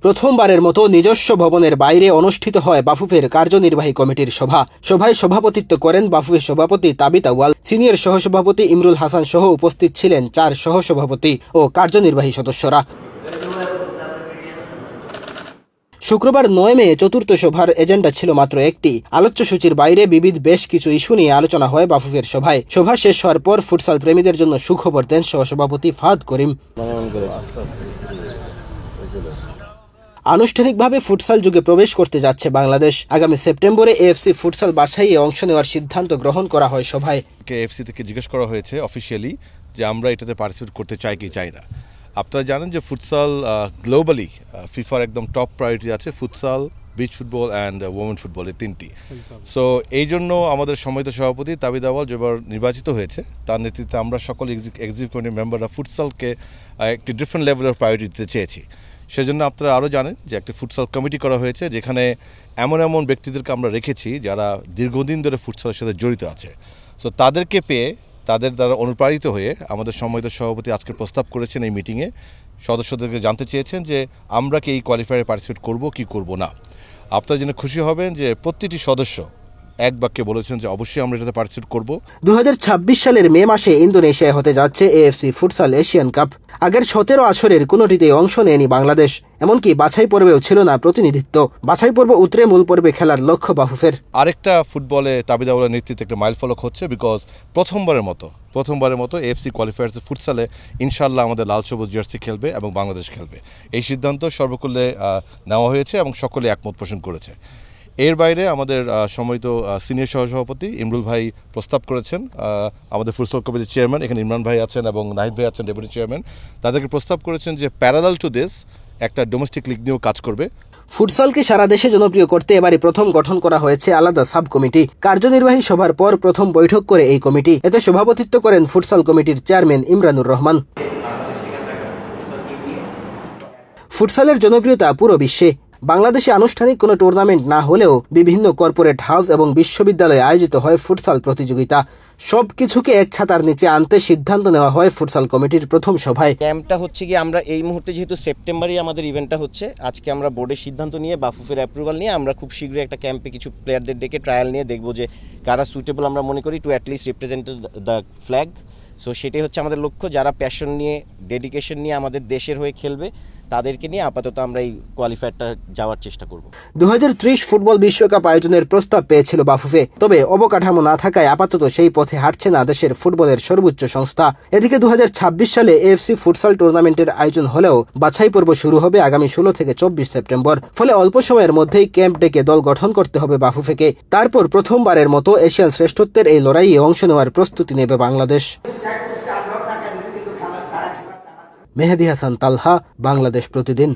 প্রথমবারের মতো নিজস্ব ভবনের বাইরে অনুষ্ঠিত হয় বাফুফের কার্যনির্বাহী কমিটির সভায় সভাপতিত্ব করেন বাফুফের সভাপতি তাবিত আউয়াল, সিনিয়র সহসভাপতি ইমরুল হাসান সহ উপস্থিত ছিলেন 4 সহসভাপতি ও কার্যনির্বাহী সদস্যরা। শুক্রবার 9 মে চতুর্থ সভার এজেন্ডা ছিল মাত্র একটি। আলোচ্যসূচির বাইরে বিবিধ বেশ কিছু ইস্যু নিয়ে আলোচনা হয় বাফুফের সভায়। সভা শেষ হওয়ার পর ফুটসাল প্রেমীদের জন্য সুখবর দেন সহসভাপতি ফাহাদ করিম। আনুষ্ঠানিকভাবে ফুটসাল যুগে প্রবেশ করতে যাচ্ছে বাংলাদেশ। আগামী সেপ্টেম্বরে এএফসি ফুটসাল বাছাইয়ে অংশ নেওয়ার সিদ্ধান্ত গ্রহণ করা হয় সভায়। এএফসি থেকে জিজ্ঞেস করা হয়েছে অফিসিয়ালি যে আমরা এটাতে পার্টিসিপেট করতে চাই কি চাই না। আপনারা জানেন যে ফুটসাল গ্লোবালি ফিফার একদম টপ প্রায়োরিটি আছে futsal, beach football and women football, এই 3টি। সো এই জন্য আমাদের সম্মানিত সভাপতি তাবিত আউয়াল যেবার নির্বাচিত হয়েছে তার নেতৃত্বে আমরা সকল এক্সিকিউটিভ কমিটির মেম্বাররা ফুটসালকে একটি ডিফারেন্ট লেভেলের প্রায়োরিটি দিতে চেয়েছি। সেজন্য আপনারা আরও জানেন যে একটি ফুটসাল কমিটি করা হয়েছে, যেখানে এমন ব্যক্তিদেরকে আমরা রেখেছি যারা দীর্ঘদিন ধরে ফুটসালের সাথে জড়িত আছে। সো তাদেরকে পেয়ে তাদের দ্বারা অনুপ্রাণিত হয়ে আমাদের সম্মানিত সভাপতি আজকে প্রস্তাব করেছেন এই মিটিংয়ে। সদস্যদেরকে জানতে চেয়েছেন যে আমরা কি এই কোয়ালিফায়ারে পার্টিসিপেট করব কি করব না। আপনারা জেনে খুশি হবেন যে প্রতিটি সদস্য এক বাক্যে বলেছেন যে অবশ্যই আমরা এটাতে পার্টিসিপেট করব। 2026 সালের মে মাসে ইন্দোনেশিয়ায় হতে যাচ্ছে এএফসি ফুটসাল এশিয়ান কাপ। আগের 17 আসরের কোনোটিতেই অংশ নেয়নি বাংলাদেশ, এমনকি বাছাই পর্বেও ছিল না প্রতিনিধিত্ব। বাছাই পর্ব উতরে মূল পর্বে খেলার লক্ষ্য বাফুফের। আরেকটা ফুটবলে তাবিত আউয়ালের নেতৃত্বে একটা মাইলফলক হচ্ছে, বিকজ প্রথমবারের মতো এএফসি কোয়ালিফায়ার্স ফুটসালে ইনশাল্লাহ আমাদের লাল সবুজ জার্সি খেলবে এবং বাংলাদেশ খেলবে। এই সিদ্ধান্ত সর্বকুলে নেওয়া হয়েছে এবং সকলে একমত পোষণ করেছে। এর বাইরে আমাদের সম্মানিত সিনিয়র সহসভাপতি ইমরুল ভাই প্রস্তাব করেছেন, আমাদের ফুটসাল কমিটির চেয়ারম্যান, এখানে ইমরান ভাই আছেন এবং নাহিদ ভাই আছেন ডেপুটি চেয়ারম্যান, তাদেরকে প্রস্তাব করেছেন যে প্যারালাল টু দিস একটা ডোমেস্টিক লিগ নিয়েও কাজ করবে। ফুটসালকে সারা দেশে জনপ্রিয় করতে এবারে প্রথম গঠন করা হয়েছে আলাদা সাব কমিটি। কার্যনির্বাহী সভার পর প্রথম বৈঠক করে এই কমিটি। এতে সভাপতিত্ব করেন ফুটসাল কমিটির চেয়ারম্যান ইমরানুর রহমান। ফুটসালের জনপ্রিয়তা পুরো বিশ্বে। বাংলাদেশে আনুষ্ঠানিক কোনো টুর্নামেন্ট না হলেও বিভিন্ন কর্পোরেট হাউস এবং বিশ্ববিদ্যালয়ে আয়োজিত হয় ফুটসাল প্রতিযোগিতা। সবকিছুকে এক ছাতার নিচে আনতে সিদ্ধান্ত নেওয়া হয় ফুটসাল কমিটির প্রথম সভায়। ক্যাম্পটা হচ্ছে কি আমরা এই মুহূর্তে যেহেতু সেপ্টেম্বরে আমাদের ইভেন্টটা হচ্ছে, আজকে আমরা বোর্ডের সিদ্ধান্ত নিয়ে বাফুফের অ্যাপ্রুভাল নিয়ে আমরা খুব শীঘ্রই একটা ক্যাম্পে কিছু প্লেয়ারদের ডেকে ট্রায়াল নিয়ে দেখবো যে কারা সুইটেবল আমরা মনে করি to at least represent the flag. So সেটাই হচ্ছে আমাদের লক্ষ্য। যারা প্যাশন নিয়ে ডেডিকেশন নিয়ে আমাদের দেশের হয়ে খেলবে তাদেরকে নিয়ে আপাতত আমরা এই কোয়ালিফায়ারটা যাওয়ার চেষ্টা করব। 2030 ফুটবল বিশ্বকাপ আয়োজনের প্রস্তাব পেয়েছিল বাফুফে, তবে অবকাঠামো না থাকায় আপাতত সেই পথে হাঁটছে না দেশের ফুটবলের সর্বোচ্চ সংস্থা। এদিকে 2026 সালে এএফসি ফুটসাল টুর্নামেন্টের আয়োজন হলেও বাছাই পর্ব শুরু হবে আগামী 16 থেকে 24 সেপ্টেম্বর। ফলে অল্প সময়ের মধ্যেই ক্যাম্প ডেকে দল গঠন করতে হবে বাফুফেকে। তারপর প্রথমবারের মতো এশিয়ান শ্রেষ্ঠত্বের এই লড়াইয়ে অংশ নেওয়ার প্রস্তুতি নেবে বাংলাদেশ। মেহেদী হাসান তালহা, বাংলাদেশ প্রতিদিন।